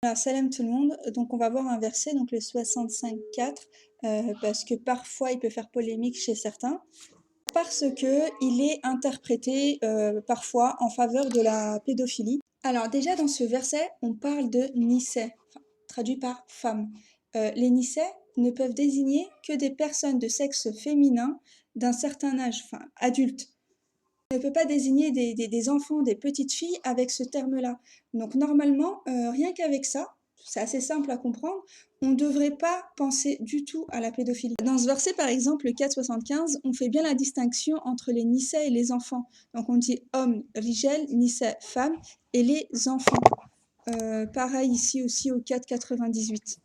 Alors, salam tout le monde. Donc, on va voir un verset, donc le 65,4, parce que parfois il peut faire polémique chez certains, parce que il est interprété parfois en faveur de la pédophilie. Alors, déjà dans ce verset, on parle de Nisais, enfin, traduit par femme. Les Nisais ne peuvent désigner que des personnes de sexe féminin d'un certain âge, enfin adultes. On ne peut pas désigner des enfants, des petites filles avec ce terme-là. Donc normalement, rien qu'avec ça, c'est assez simple à comprendre, on ne devrait pas penser du tout à la pédophilie. Dans ce verset, par exemple, le 4,75, on fait bien la distinction entre les Nissa et les enfants. Donc on dit homme, rijal, Nissa, femme, et les enfants. Pareil ici aussi au 4,98.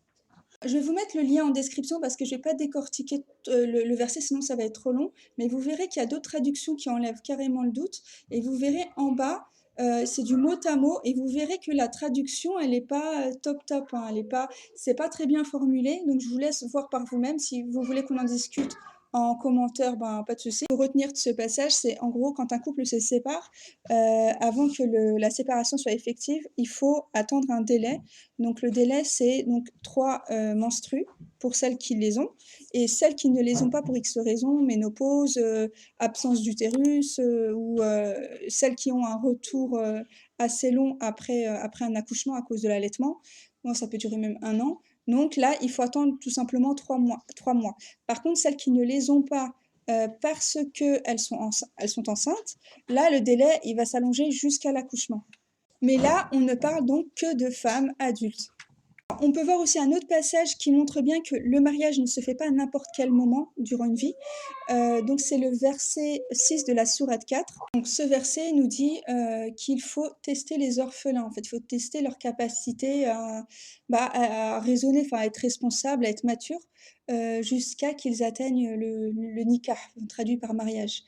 Je vais vous mettre le lien en description parce que je ne vais pas décortiquer le verset, sinon ça va être trop long. Mais vous verrez qu'il y a d'autres traductions qui enlèvent carrément le doute. Et vous verrez en bas, c'est du mot à mot. Et vous verrez que la traduction, elle n'est pas top top, hein, c'est pas très bien formulé. Donc je vous laisse voir par vous-même. Si vous voulez qu'on en discute en commentaire, ben pas de souci. Pour retenir de ce passage, c'est en gros quand un couple se sépare, avant que la séparation soit effective, il faut attendre un délai. Donc le délai, c'est donc 3 menstrues pour celles qui les ont, et celles qui ne les ont pas pour X raisons, ménopause, absence d'utérus, ou celles qui ont un retour assez long après un accouchement à cause de l'allaitement. Bon, ça peut durer même 1 an. Donc là, il faut attendre tout simplement 3 mois. 3 mois. Par contre, celles qui ne les ont pas parce qu'elles elles sont enceintes, là, le délai, il va s'allonger jusqu'à l'accouchement. Mais là, on ne parle donc que de femmes adultes. On peut voir aussi un autre passage qui montre bien que le mariage ne se fait pas à n'importe quel moment durant une vie. Donc c'est le verset 6 de la sourate 4. Donc ce verset nous dit qu'il faut tester les orphelins. En fait, il faut tester leur capacité à raisonner, enfin à être responsable, à être mature, jusqu'à qu'ils atteignent le nikah, traduit par mariage.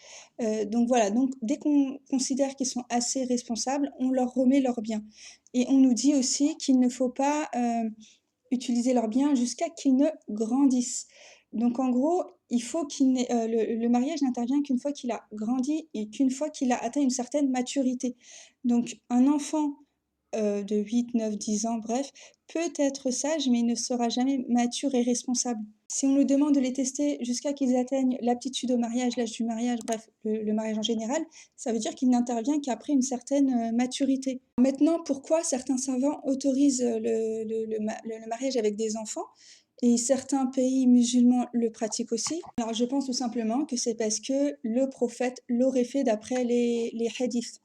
Donc voilà, donc dès qu'on considère qu'ils sont assez responsables, on leur remet leurs biens. Et on nous dit aussi qu'il ne faut pas utiliser leurs biens jusqu'à qu'ils ne grandissent. Donc en gros, il faut le mariage n'intervient qu'une fois qu'il a grandi et qu'une fois qu'il a atteint une certaine maturité. Donc un enfant de 8, 9, 10 ans, bref, peut être sage, mais il ne sera jamais mature et responsable. Si on nous demande de les tester jusqu'à qu'ils atteignent l'aptitude au mariage, l'âge du mariage, bref, le mariage en général, ça veut dire qu'il n'intervient qu'après une certaine maturité. Maintenant, pourquoi certains savants autorisent le mariage avec des enfants et certains pays musulmans le pratiquent aussi? Alors, je pense tout simplement que c'est parce que le prophète l'aurait fait d'après les hadiths.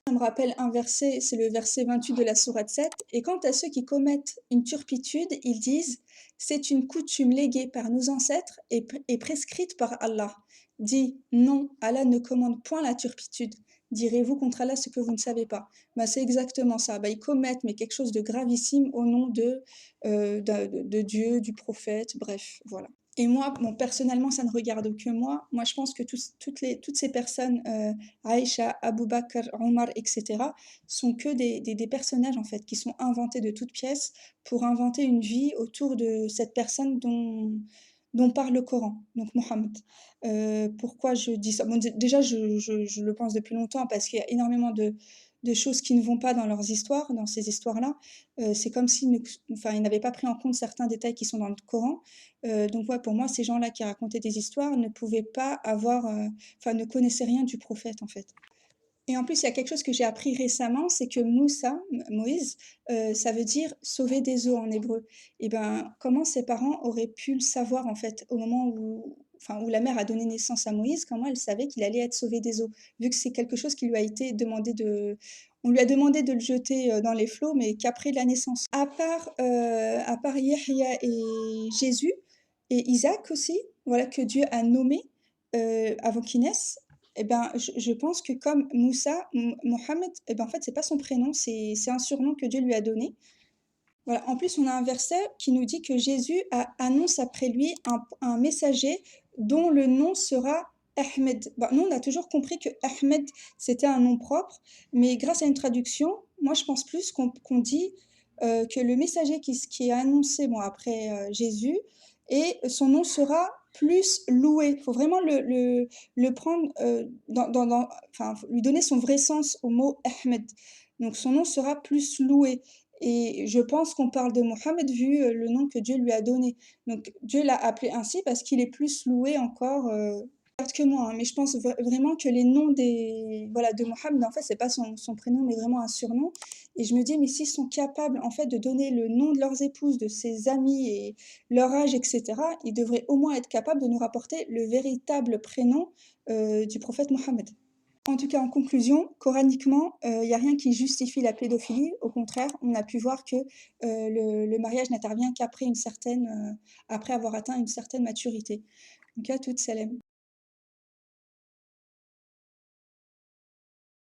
Ça me rappelle un verset, c'est le verset 28 de la sourate 7. Et quant à ceux qui commettent une turpitude, ils disent: c'est une coutume léguée par nos ancêtres et prescrite par Allah. Dit: non, Allah ne commande point la turpitude. Direz-vous contre Allah ce que vous ne savez pas? Bah, c'est exactement ça. Bah, ils commettent mais quelque chose de gravissime au nom de Dieu, du prophète, bref, voilà. Et moi, bon, personnellement, ça ne regarde que moi. Moi, je pense que toutes ces personnes, Aïcha, Abou Bakr, Omar, etc., sont que des personnages, en fait, qui sont inventés de toutes pièces pour inventer une vie autour de cette personne dont parle le Coran, donc Mohammed. Pourquoi je dis ça? Bon, déjà, je le pense depuis longtemps parce qu'il y a énormément de choses qui ne vont pas dans leurs histoires, dans ces histoires-là. C'est comme s'ils enfin, ils n'avaient pas pris en compte certains détails qui sont dans le Coran. Donc ouais, pour moi, ces gens-là qui racontaient des histoires ne pouvaient pas avoir, enfin, ne connaissaient rien du prophète, en fait. Et en plus, il y a quelque chose que j'ai appris récemment, c'est que Moussa, Moïse, ça veut dire sauver des eaux en hébreu. Et ben, comment ses parents auraient pu le savoir, en fait, au moment où la mère a donné naissance à Moïse, comment elle savait qu'il allait être sauvé des eaux? Vu que c'est quelque chose qui lui a été demandé on lui a demandé de le jeter dans les flots, mais qu'après la naissance. À part Yahya et Jésus, et Isaac aussi, voilà, que Dieu a nommé avant qu'il naisse, eh ben, je pense que comme Moussa, Mohammed, eh ben, en fait, c'est pas son prénom, c'est un surnom que Dieu lui a donné. Voilà. En plus, on a un verset qui nous dit que Jésus annonce après lui un messager dont le nom sera Ahmed. Bah, nous, on a toujours compris que Ahmed, c'était un nom propre, mais grâce à une traduction, moi, je pense plus qu'on dit que le messager qui est annoncé bon, après Jésus, et son nom sera plus loué. Il faut vraiment le prendre, enfin, lui donner son vrai sens au mot Ahmed. Donc son nom sera plus loué. et je pense qu'on parle de Mohammed vu, le nom que Dieu lui a donné. Donc Dieu l'a appelé ainsi parce qu'il est plus loué encore, certes que moi, hein, mais je pense vraiment que les noms des voilà, de Mohammed, en fait, c'est pas son prénom, mais vraiment un surnom, et je me dis: «Mais s'ils sont capables, en fait, de donner le nom de leurs épouses, de ses amis et leur âge et cetera, ils devraient au moins être capables de nous rapporter le véritable prénom, du prophète Mohammed». En tout cas, en conclusion, coraniquement, il y a rien qui justifie la pédophilie. Au contraire, on a pu voir que, le mariage n'intervient qu'après une certaine, après avoir atteint une certaine maturité. Donc à toutes, salam.